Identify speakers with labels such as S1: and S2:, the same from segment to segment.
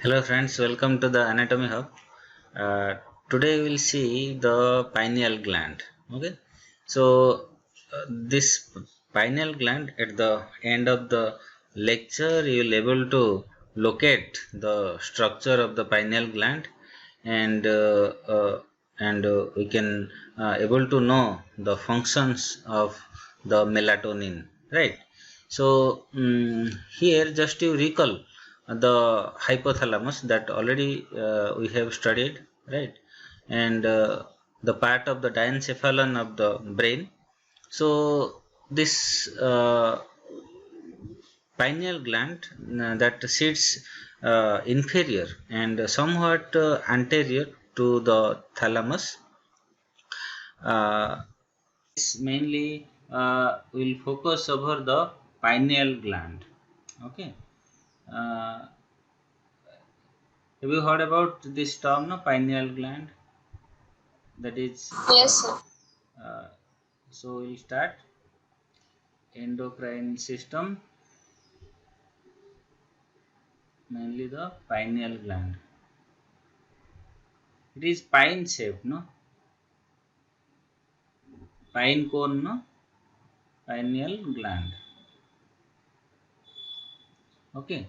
S1: Hello friends, welcome to the Anatomy Hub. Uh, Today we'll see the pineal gland. Okay, so this pineal gland at the end of the lecture you'll able to locate the structure of the pineal gland and we can able to know the functions of the melatonin, right? So here just to recall the hypothalamus that already we have studied, right? And the part of the diencephalon of the brain. So this pineal gland that sits inferior and somewhat anterior to the thalamus. This mainly will focus over the pineal gland. Okay. Uh, have you heard about this term, no? Pineal gland. That is.
S2: Yes, sir.
S1: Uh, so we'll start endocrine system, mainly the pineal gland. It is pine shaped, no? Pine cone, no? Pineal gland. Okay.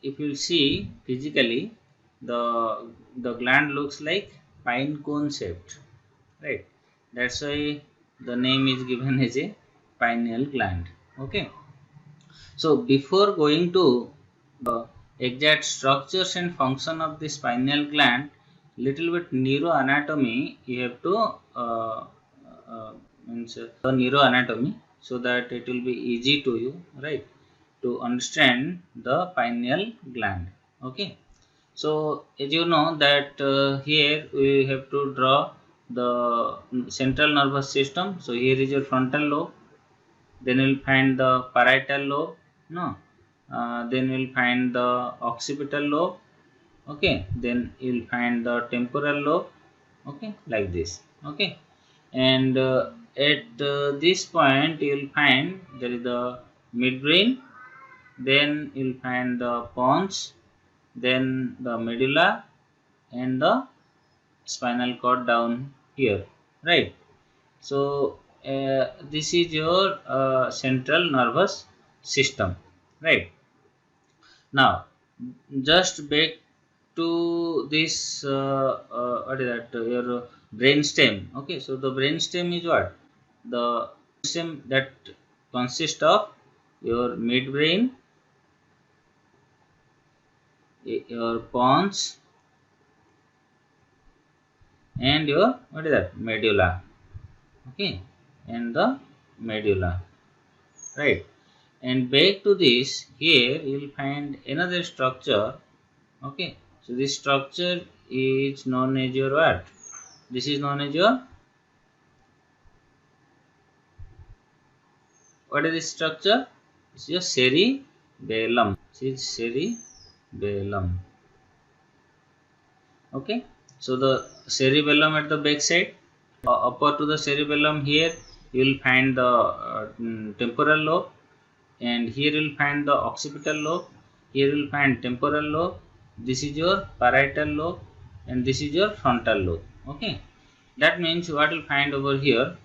S1: If you see physically, the gland looks like pine cone shaped, right? That's why the name is given as a pineal gland. Okay. So before going to the exact structures and function of this pineal gland, little bit neuroanatomy you have to uh, means the neuroanatomy, so that it will be easy to you, right, to understand the pineal gland. Okay. So as you know that here we have to draw the central nervous system. So here is your frontal lobe, then we'll find the parietal lobe, no, then we'll find the occipital lobe. Okay, then you'll find the temporal lobe. Okay, like this. Okay, and at this point you'll find there is the midbrain, then you'll find the pons, then the medulla, and the spinal cord down here, right? So this is your central nervous system, right? Now just back to this what is that your brain stem. Okay, so the brain stem is what? The stem that consists of your midbrain, your pons, and your what is that, medulla. Okay, and the medulla, right? And back to this, here you will find another structure. Okay, so this structure is known as your what? This is known as your, what is this structure? This is your cerebellum. This is cerebellum. Okay, so the cerebellum at the back side, upper to the cerebellum, here you will find the temporal lobe, and here you will find the occipital lobe, here you will find temporal lobe, this is your parietal lobe, and this is your frontal lobe. Okay, that means what you'll find over here,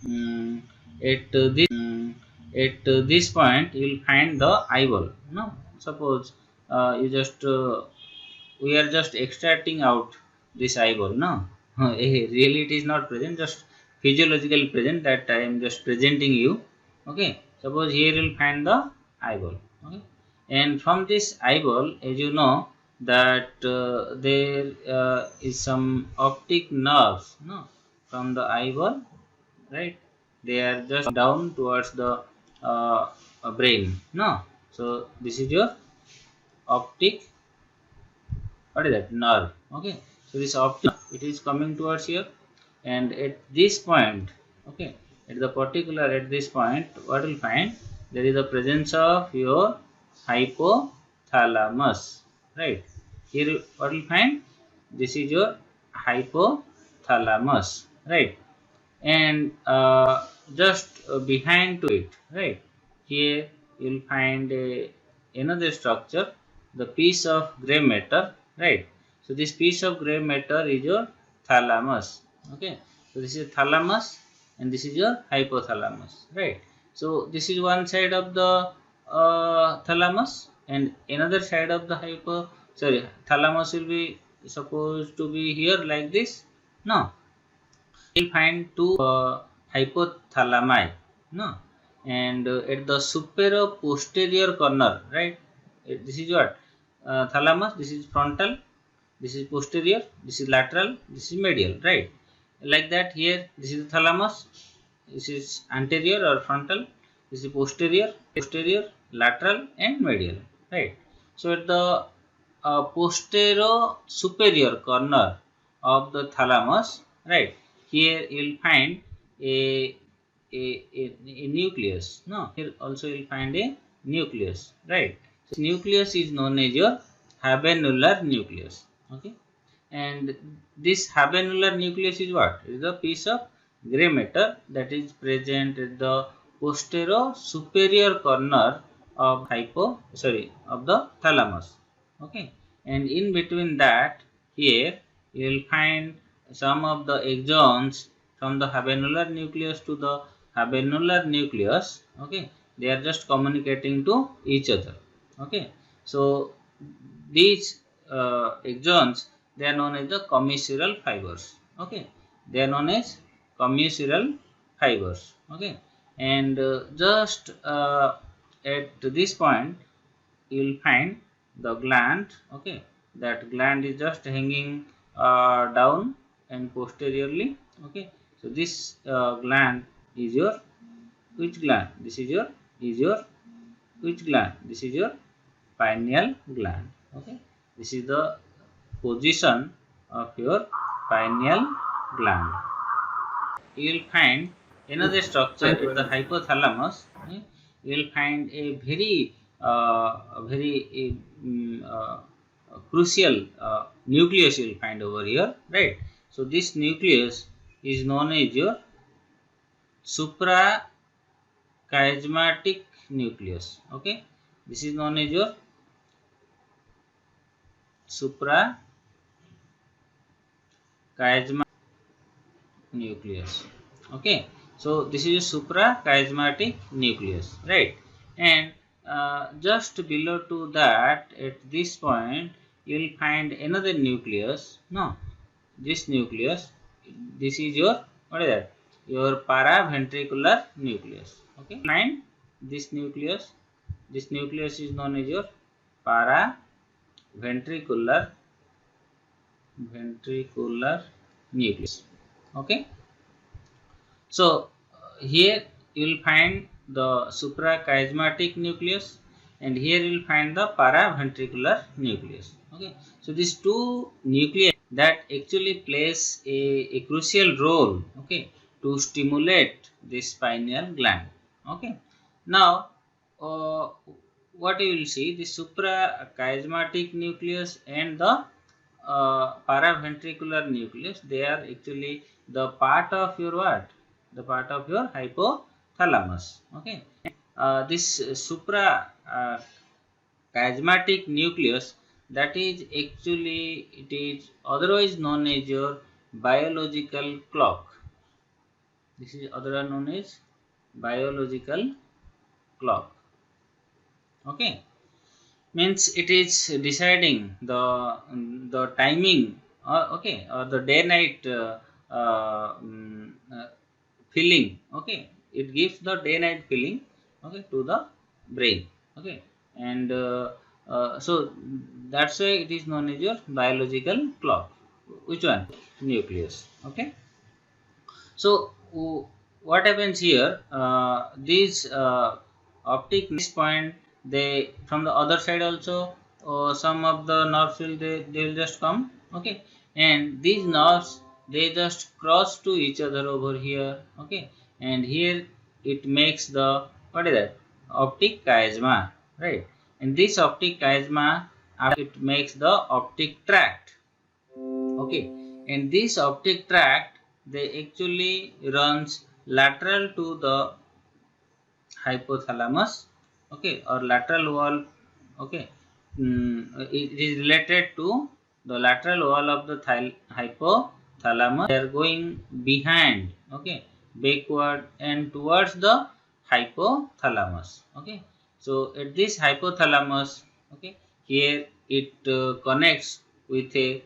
S1: um, at this point you'll find the eyeball. No, suppose you just we are just extracting out this eyeball, no. Really it is not present, just physiologically present, that I am just presenting you. Okay, suppose here you will find the eyeball. Okay, and from this eyeball, as you know that there is some optic nerves, no, from the eyeball, right? They are just down towards the uh, brain, no. So this is your optic, what is that, nerve. Okay, so this optic, it is coming towards here, and at this point, okay, at the particular, at this point, what will find, there is a presence of your hypothalamus, right? Here what will find, this is your hypothalamus, right? And just behind to it, right, here you'll find another structure. the piece of gray matter, right? So this piece of gray matter is your thalamus. Okay, so this is thalamus and this is your hypothalamus, right? So this is one side of the thalamus, and another side of the thalamus will be supposed to be here like this. No, you'll find two hypothalami, no, and at the superior posterior corner, right? This is what thalamus, this is frontal, this is posterior, this is lateral, this is medial, right? Like that. Here this is the thalamus, this is anterior or frontal, this is posterior, lateral and medial, right? So at the posterior superior corner of the thalamus, right, here you will find a, a nucleus. No, here also you will find a nucleus, right? So nucleus is known as your habenular nucleus. Okay, and this habenular nucleus is what? It is a piece of gray matter that is present at the posterior superior corner of of the thalamus. Okay, and in between that, here you will find some of the axons from the habenular nucleus to the habenular nucleus. Okay, they are just communicating to each other. Okay, so these axons, they are known as the commissural fibers. Okay, they are known as commissural fibers. Okay, and just at this point you will find the gland. Okay, that gland is just hanging down and posteriorly. Okay, so this gland is your which gland? This is your which gland? This is your pineal gland. Okay, this is the position of your pineal gland. You will find another structure at the hypothalamus. Okay? You will find a crucial nucleus. You will find over here, right? So this nucleus is known as your suprachiasmatic nucleus. Okay, this is known as your suprachiasmatic nucleus. Okay, so this is a suprachiasmatic nucleus, right? And just below to that, at this point you will find another nucleus. No, this nucleus, this is your, what is that? Your paraventricular nucleus. Okay, find this nucleus. This nucleus is known as your paraventricular nucleus. Okay, so here you will find the suprachiasmatic nucleus, and here you will find the paraventricular nucleus. Okay, so these two nuclei that actually plays a crucial role, okay, to stimulate this pineal gland. Okay, now what you will see, the suprachiasmatic nucleus and the paraventricular nucleus, they are actually the part of your what? The part of your hypothalamus. Okay, this suprachiasmatic nucleus, that is actually, it is otherwise known as your biological clock. This is otherwise known as biological clock. Okay, means it is deciding the timing, okay, or the day night feeling. Okay, it gives the day night feeling, okay, to the brain. Okay, and so that's why it is known as your biological clock. Which one? Nucleus. Okay, so what happens here? These optic this point, they from the other side also, some of the nerves will they will just come. Okay, and these nerves, they just cross to each other over here. Okay, and here it makes the, what is that? Optic chiasma, right? And this optic chiasma, it makes the optic tract. Okay, and this optic tract, they actually runs lateral to the hypothalamus, okay, or lateral wall, okay, it is related to the lateral wall of the hypothalamus. They are going behind, okay, backward and towards the hypothalamus. Okay, so at this hypothalamus, okay, here it connects with a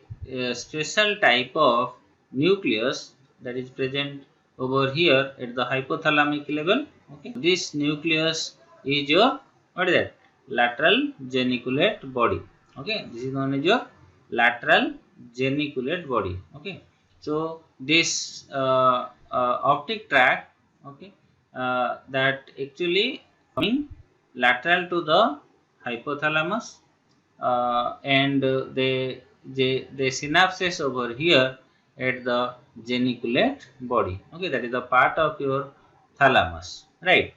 S1: special type of nucleus that is present over here at the hypothalamic level. Okay, this nucleus is your, what is that, lateral geniculate body. Okay, this is known as your lateral geniculate body. Okay, so this optic tract, okay, that actually coming lateral to the hypothalamus, and the synapses over here at the geniculate body. Okay, that is the part of your thalamus, right?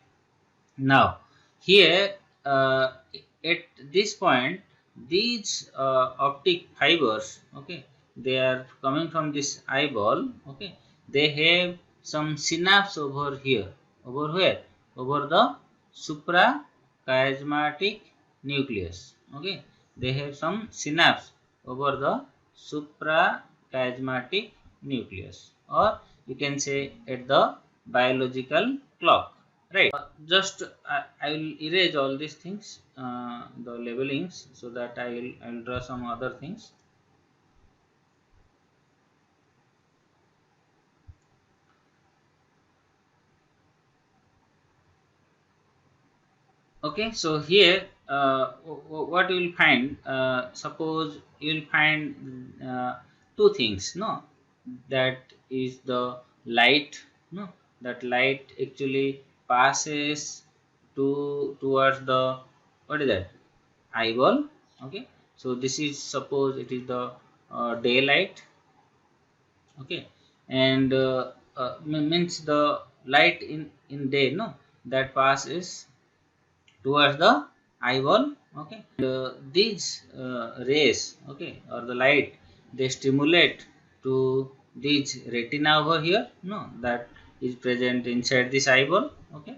S1: Now here, at this point, these optic fibers, okay, they are coming from this eyeball. Okay, they have some synapse over here. Over where? Over the suprachiasmatic nucleus. Okay, they have some synapse over the suprachiasmatic nucleus, or you can say at the biological clock, right? Just I will erase all these things, the labelings, so that I will draw some other things. Okay, so here what you will find, suppose you will find two things, no, that is the light, no, that light actually passes towards the, what is that, eyeball. Okay, so this is, suppose it is the daylight. Okay, and means the light in day, no, that passes towards the eyeball. Okay, and, these rays, okay, or the light, they stimulate to these retina over here, no, that is present inside this eyeball. Okay,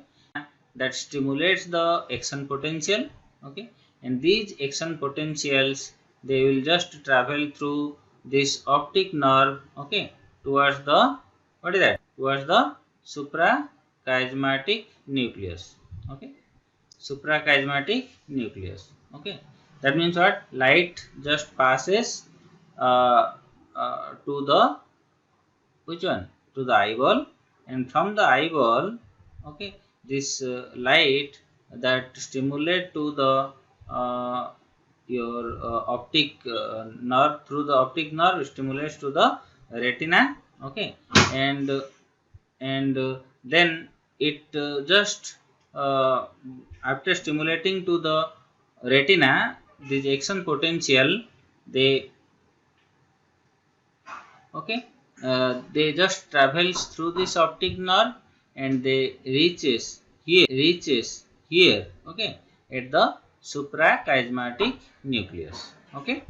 S1: that stimulates the action potential. Okay, and these action potentials, they will just travel through this optic nerve, okay, towards the, what is that, towards the suprachiasmatic nucleus. Okay, suprachiasmatic nucleus. Okay, that means what, light just passes uh, to the, which one, to the eyeball, and from the eyeball, okay, this light that stimulate to the your optic nerve, through the optic nerve stimulates to the retina. Okay, and then it just after stimulating to the retina, this action potential, they, okay, they just travels through this optic nerve, and they reaches here, okay, at the suprachiasmatic nucleus. Okay,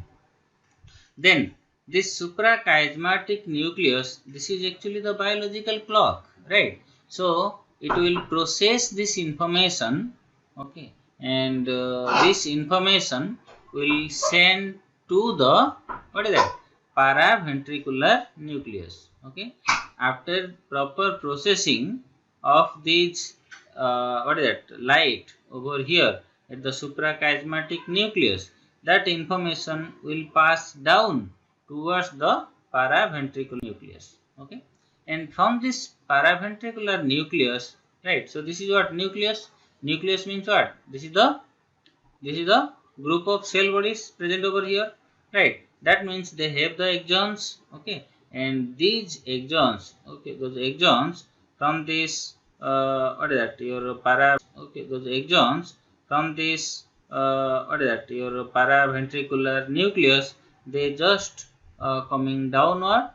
S1: then this suprachiasmatic nucleus, this is actually the biological clock, right? So it will process this information, okay, and this information will send to the, what is that, paraventricular nucleus. Okay, after proper processing of these, what is that, light over here at the suprachiasmatic nucleus, that information will pass down towards the paraventricular nucleus. Okay, and from this paraventricular nucleus, right, so this is what nucleus. Nucleus means what, this is the group of cell bodies present over here, right? That means they have the axons. Okay, and these axons, okay, those axons from this, what is that, your para, okay, those axons from this, what is that, your paraventricular nucleus, they just coming downward,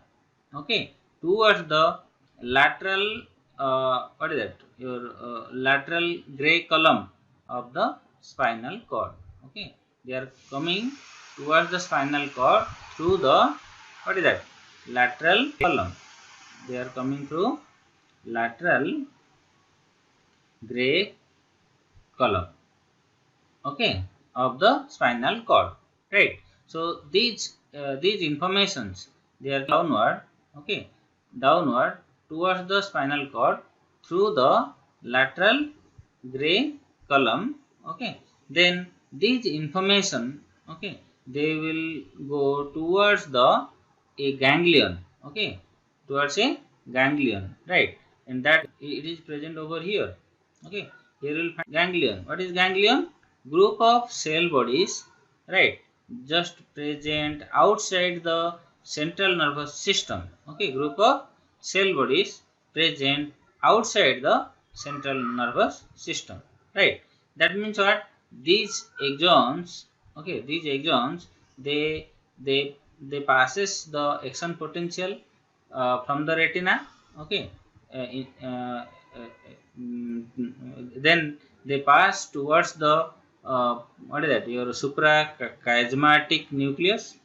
S1: okay, towards the lateral, what is that, your lateral gray column of the spinal cord. Okay, they are coming towards the spinal cord through the, what is that, lateral column. They are coming through lateral gray column. Okay, of the spinal cord, right? So these informations, they are downward, okay, downward towards the spinal cord through the lateral gray column, okay. Then these information, okay, they will go towards the a ganglion, okay, towards a ganglion, right? And that it is present over here, okay. Here we will find ganglion. What is ganglion? Group of cell bodies, right, just present outside the central nervous system, okay. Group of cell bodies present outside the central nervous system, right? That means what? These axons, okay, these axons, they they they passes the action potential from the retina, okay. Then they pass towards the what is that, your suprachiasmatic nucleus.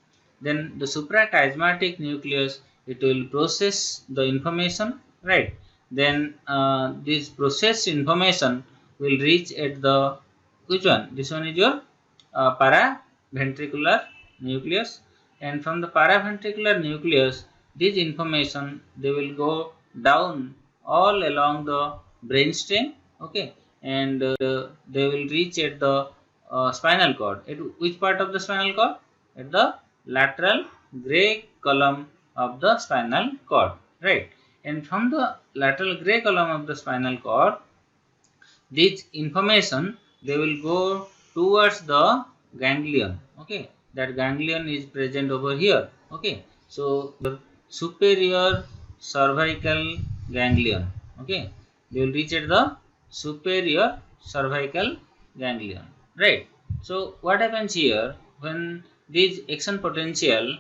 S1: Then the suprachiasmatic nucleus, it will process the information, right? Then this processed information will reach at the, which one? This one is your paraventricular nucleus. And from the paraventricular nucleus, this information, they will go down all along the brainstem, okay. And they will reach at the spinal cord. At which part of the spinal cord? At the lateral gray column of the spinal cord, right? And from the lateral gray column of the spinal cord, this information, they will go towards the ganglion, okay. That ganglion is present over here, okay. So the superior cervical ganglion, okay, they will reach at the superior cervical ganglion, right? So what happens here, when these action potential,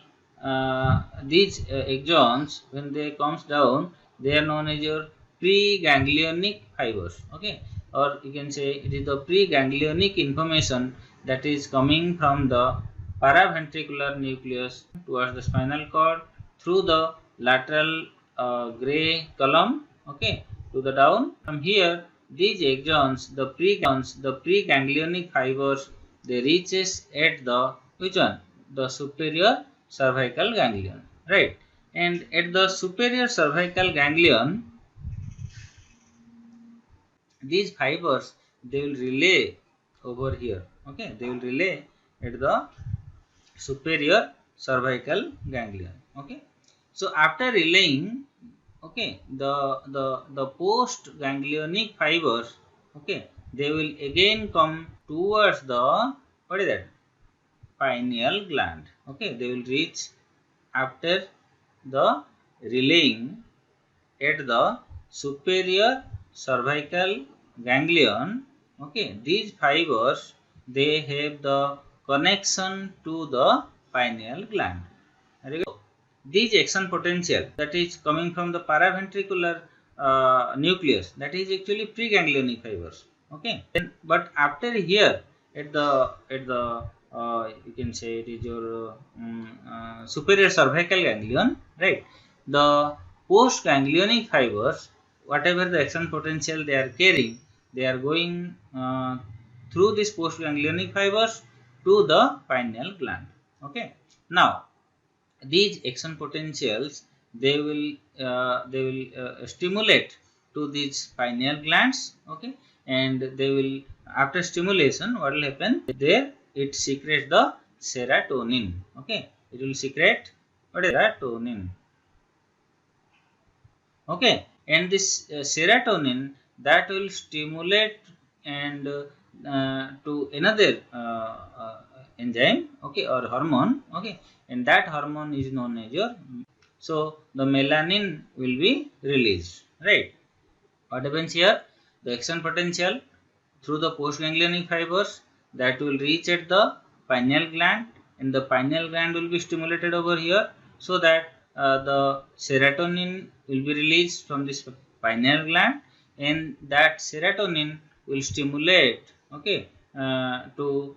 S1: these axons, when they comes down, they are known as your preganglionic fibers, okay. Or you can say it is the preganglionic information that is coming from the paraventricular nucleus towards the spinal cord through the lateral gray column, okay, to the down. From here, these axons, the preganglionic fibers, they reaches at the, which one? The superior cervical ganglion, right? And at the superior cervical ganglion, these fibers, they will relay over here, okay. They will relay at the superior cervical ganglion, okay. So after relaying, okay, the post ganglionic fibers, okay, they will again come towards the, what is that, pineal gland, okay. They will reach after the relaying at the superior cervical ganglion, okay. These fibers, they have the connection to the pineal gland. These action potential that is coming from the paraventricular nucleus, that is actually preganglionic fibers, okay. Then, but after here at the you can say it is your superior cervical ganglion, right? The postganglionic fibers, whatever the action potential they are carrying, they are going through these postganglionic fibers to the pineal gland, okay. Now these action potentials, they will stimulate to these pineal glands, okay. And they will, after stimulation, what will happen there, it secretes the serotonin, okay. It will secrete what is serotonin, okay. And this serotonin, that will stimulate and to another enzyme, okay, or hormone, okay. And that hormone is known as your, so the melanin will be released, right? What happens here, the action potential through the postganglionic fibers, that will reach at the pineal gland, and the pineal gland will be stimulated over here, so that the serotonin will be released from this pineal gland, and that serotonin will stimulate, okay, to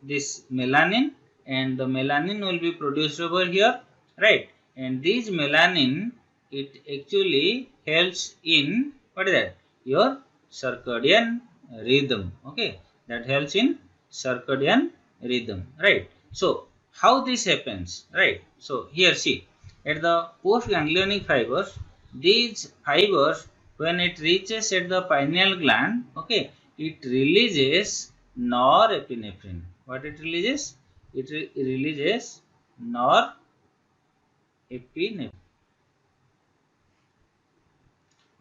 S1: this melanin, and the melanin will be produced over here, right? And this melanin, it actually helps in, what is that, your circadian rhythm, okay. That helps in circadian rhythm, right? So how this happens, right? So here see, at the postganglionic fibers, these fibers, when it reaches at the pineal gland, okay, it releases norepinephrine. What it releases? It releases norepinephrine.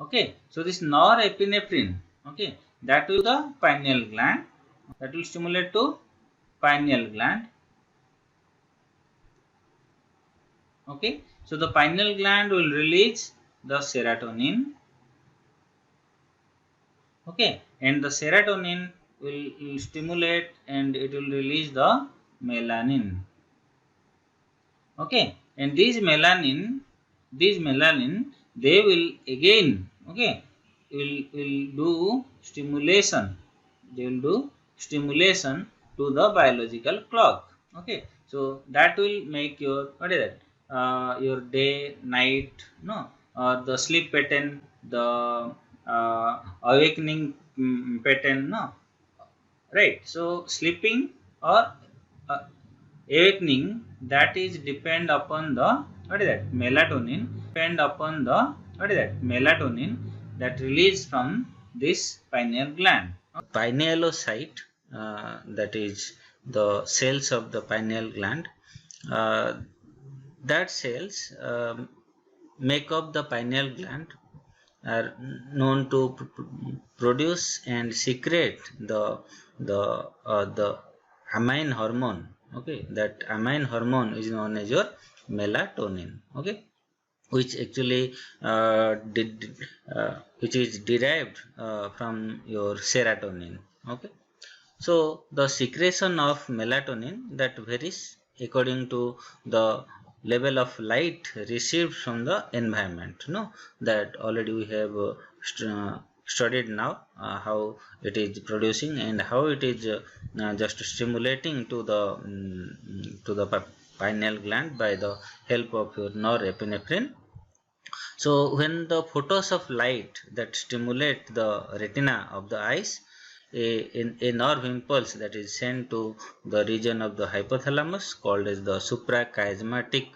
S1: Okay, so this norepinephrine, okay, that will the pineal gland, that will stimulate to pineal gland. Okay, so the pineal gland will release the serotonin. Okay, and the serotonin will stimulate and it will release the melanin. Okay, and these melanin they will again, okay, will do stimulation, they will do stimulation to the biological clock. Okay, so that will make your, what is that, your day night, no, or the sleep pattern, the awakening pattern, no, right? So sleeping or uh, awakening, that is depend upon the, what is that, melatonin, depend upon the, what is that, melatonin that released from this pineal gland. Pinealocyte, that is the cells of the pineal gland, uh, that cells make up the pineal gland, are known to produce and secrete the amine hormone. Okay, that amine hormone is known as your melatonin. Okay, which actually which is derived from your serotonin. Okay, so the secretion of melatonin that varies according to the level of light received from the environment. No, that already we have studied now, how it is producing and how it is just stimulating to the pineal gland by the help of your norepinephrine. So when the photos of light that stimulate the retina of the eyes, a nerve impulse that is sent to the region of the hypothalamus called as the suprachiasmatic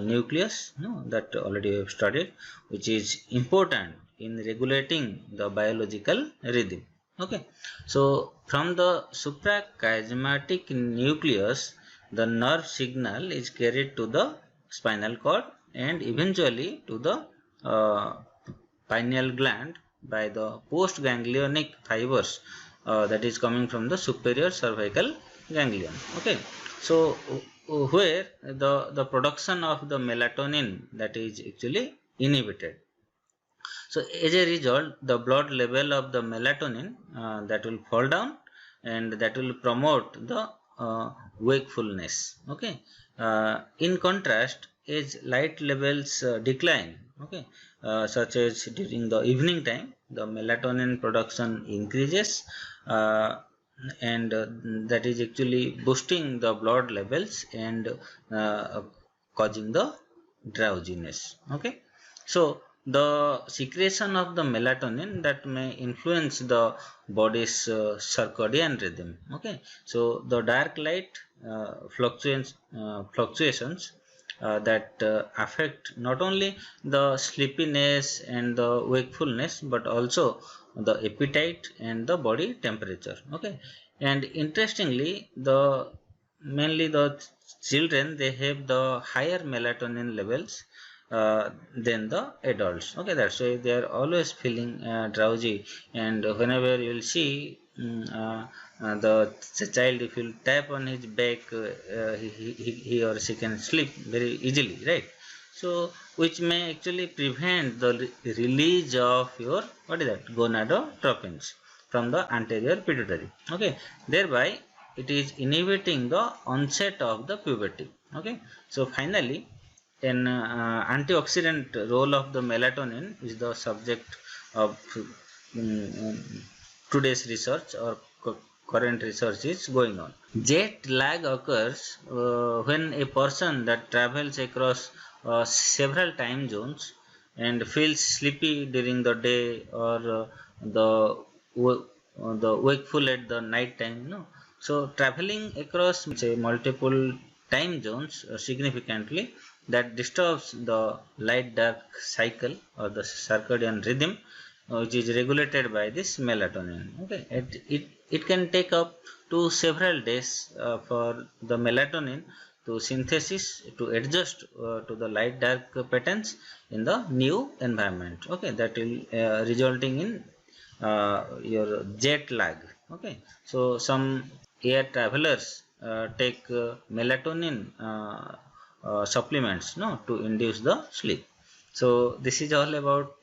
S1: nucleus, no, that already we have studied, which is important in regulating the biological rhythm. Okay, so from the suprachiasmatic nucleus, the nerve signal is carried to the spinal cord and eventually to the uh, pineal gland by the postganglionic fibers that is coming from the superior cervical ganglion. Okay, so where the production of the melatonin that is actually inhibited. So as a result, the blood level of the melatonin that will fall down and that will promote the wakefulness. Okay. In contrast, as light levels decline, okay, such as during the evening time, the melatonin production increases, and that is actually boosting the blood levels and causing the drowsiness. Okay, so the secretion of the melatonin that may influence the body's circadian rhythm. Okay, so the dark light fluctuations that affect not only the sleepiness and the wakefulness but also the appetite and the body temperature. Okay, and interestingly, the mainly the children, they have the higher melatonin levels than the adults. Okay, that's why they are always feeling drowsy, and whenever you will see the child, if you tap on his back, he or she can sleep very easily, right? So which may actually prevent the release of your, what is that, gonadotropins from the anterior pituitary. Okay, thereby it is inhibiting the onset of the puberty. Okay, so finally, an antioxidant role of the melatonin is the subject of today's research, or current research is going on. Jet lag occurs when a person that travels across several time zones and feels sleepy during the day, or the wakeful at the night time. No, So traveling across say multiple time zones significantly that disturbs the light dark cycle or the circadian rhythm, which is regulated by this melatonin. Okay, it can take up to several days for the melatonin to synthesis to adjust to the light dark patterns in the new environment. Okay, that will resulting in your jet lag. Okay, so some air travelers take melatonin supplements no to induce the sleep. So this is all about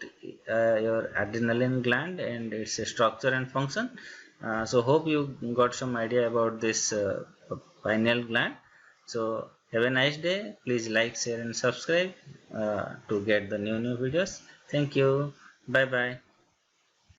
S1: your adrenaline gland and its structure and function. So hope you got some idea about this pineal gland. So have a nice day. Please like, share and subscribe to get the new videos. Thank you. Bye bye.